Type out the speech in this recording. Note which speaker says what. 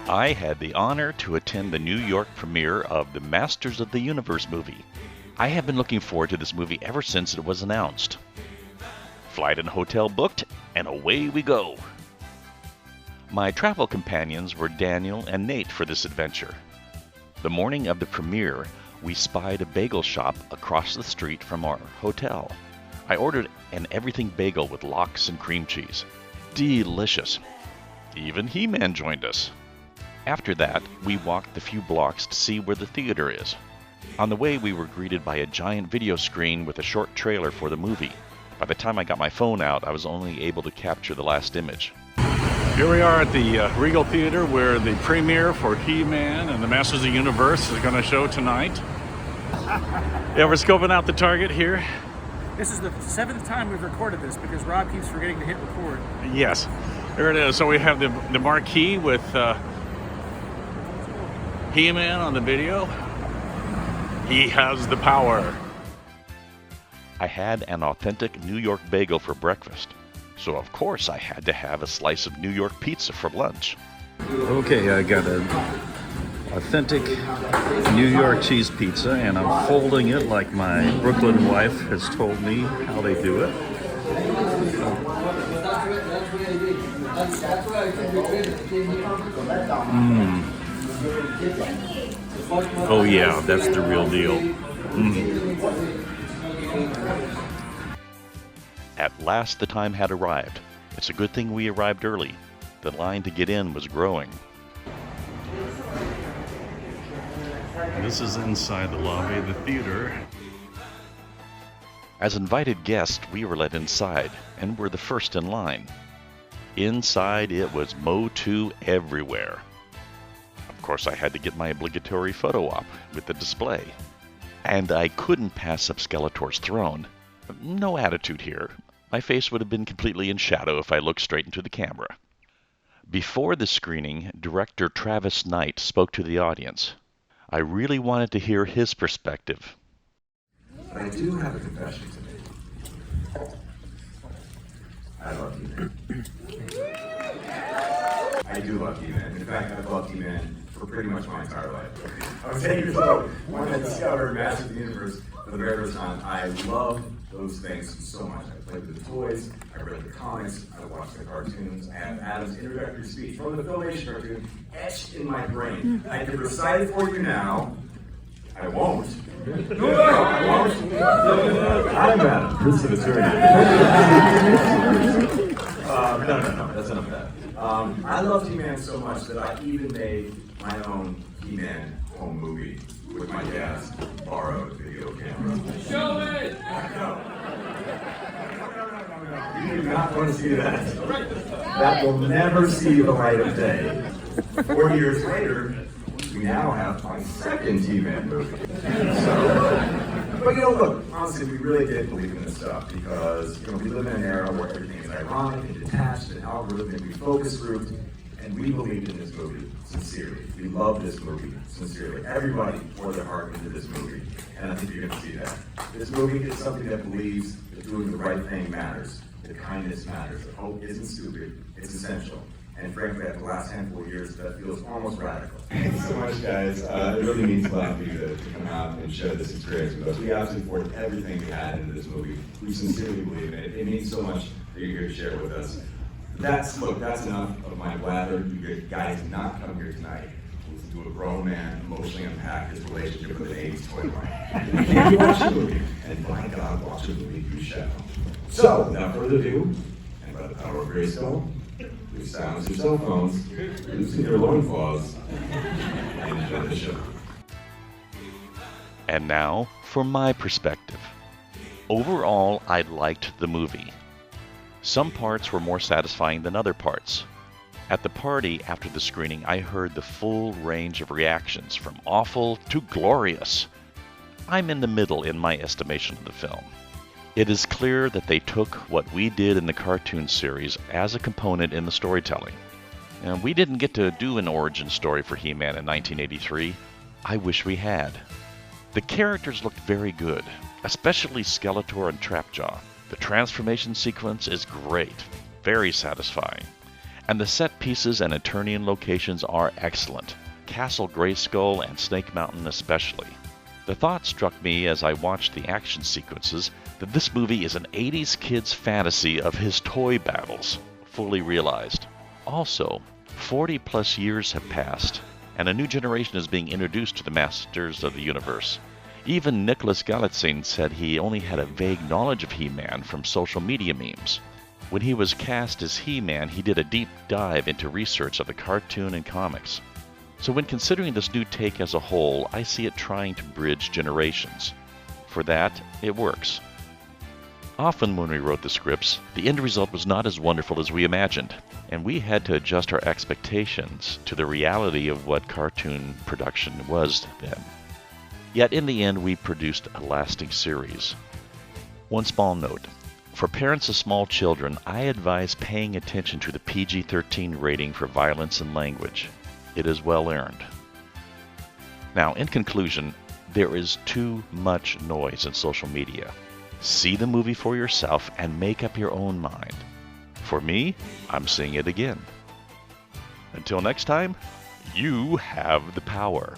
Speaker 1: I had the honor to attend the New York premiere of the Masters of the Universe movie. I have been looking forward to this movie ever since it was announced. Flight and hotel booked, and away we go. My travel companions were Daniel and Nate for this adventure. The morning of the premiere, we spied a bagel shop across the street from our hotel. I ordered an everything bagel with lox and cream cheese. Delicious. Even He-Man joined us. After that, we walked the few blocks to see where the theater is. On the way, we were greeted by a giant video screen with a short trailer for the movie. By the time I got my phone out, I was only able to capture the last image.
Speaker 2: Here we are at the Regal Theater where the premiere for He-Man and the Masters of the Universe is going to show tonight. Yeah, we're scoping out the target here.
Speaker 3: This is the 7th time we've recorded this because Rob keeps forgetting to hit record.
Speaker 2: Yes, there it is. So we have the marquee with He-Man on the video. He has the power.
Speaker 1: I had an authentic New York bagel for breakfast, so of course I had to have a slice of New York pizza for lunch.
Speaker 4: Okay, I got an authentic New York cheese pizza, and I'm folding it like my Brooklyn wife has told me how they do it. Oh yeah, that's the real deal.
Speaker 1: At last the time had arrived. It's a good thing we arrived early. The line to get in was growing.
Speaker 4: This is inside the lobby of the theater.
Speaker 1: As invited guests, we were let inside and were the first in line. Inside it was Motu everywhere. Of course, I had to get my obligatory photo op with the display. And I couldn't pass up Skeletor's throne. No attitude here. My face would have been completely in shadow if I looked straight into the camera. Before the screening, director Travis Knight spoke to the audience. I really wanted to hear his perspective.
Speaker 5: I do have a confession to make. I love He-Man. I do love He-Man. In fact, I've loved He-Man for pretty much my entire life. I was 8 years old when I discovered Masters of the Universe for the very first time. I love those things so much. I played with the toys, I read the comics, I watched the cartoons. I have Adam's introductory speech from the Filmation cartoon etched in my brain. I can recite it for you now. I won't. I won't. I'm Adam, Prince of Eternity. No, that's enough of that. I loved He-Man so much that I even made my own He-Man home movie with my dad's borrowed video camera. Show it! You do not want to see that. That will never see the light of day. 4 years later, we now have my second He-Man movie. But look, honestly, we really did believe in this stuff because, we live in an era where everything is ironic and detached and algorithmically focus grouped, and we believed in this movie sincerely. We love this movie sincerely. Everybody poured their heart into this movie, and I think you're going to see that. This movie is something that believes that doing the right thing matters, that kindness matters, that hope isn't stupid, it's essential. And frankly, after the last handful of years, that feels almost radical. Thanks so much, guys. It really means a lot for you to come out and share this experience with us. We absolutely poured everything we had into this movie. We sincerely believe in it. It means so much that you're here to share it with us. That's enough of my blather. You guys did not come here tonight to a grown man emotionally unpack his relationship with an 80s toy line. If you watch the movie, and by God, watch the movie, you shall. So, without further ado, and by the power of Grayskull, please silence your cell phones, loosen your loincloths, and enjoy the show.
Speaker 1: And now, for my perspective. Overall, I liked the movie. Some parts were more satisfying than other parts. At the party after the screening, I heard the full range of reactions, from awful to glorious. I'm in the middle in my estimation of the film. It is clear that they took what we did in the cartoon series as a component in the storytelling. And we didn't get to do an origin story for He-Man in 1983. I wish we had. The characters looked very good, especially Skeletor and Trapjaw. The transformation sequence is great, very satisfying. And the set pieces and Eternian locations are excellent. Castle Grayskull and Snake Mountain especially. The thought struck me as I watched the action sequences that this movie is an 80s kid's fantasy of his toy battles, fully realized. Also, 40 plus years have passed, and a new generation is being introduced to the Masters of the Universe. Even Nicholas Galitzine said he only had a vague knowledge of He-Man from social media memes. When he was cast as He-Man, he did a deep dive into research of the cartoon and comics. So when considering this new take as a whole, I see it trying to bridge generations. For that, it works. Often when we wrote the scripts, the end result was not as wonderful as we imagined, and we had to adjust our expectations to the reality of what cartoon production was then. Yet in the end, we produced a lasting series. One small note. For parents of small children, I advise paying attention to the PG-13 rating for violence and language. It is well earned. Now, in conclusion, there is too much noise in social media. See the movie for yourself and make up your own mind. For me, I'm seeing it again. Until next time, you have the power.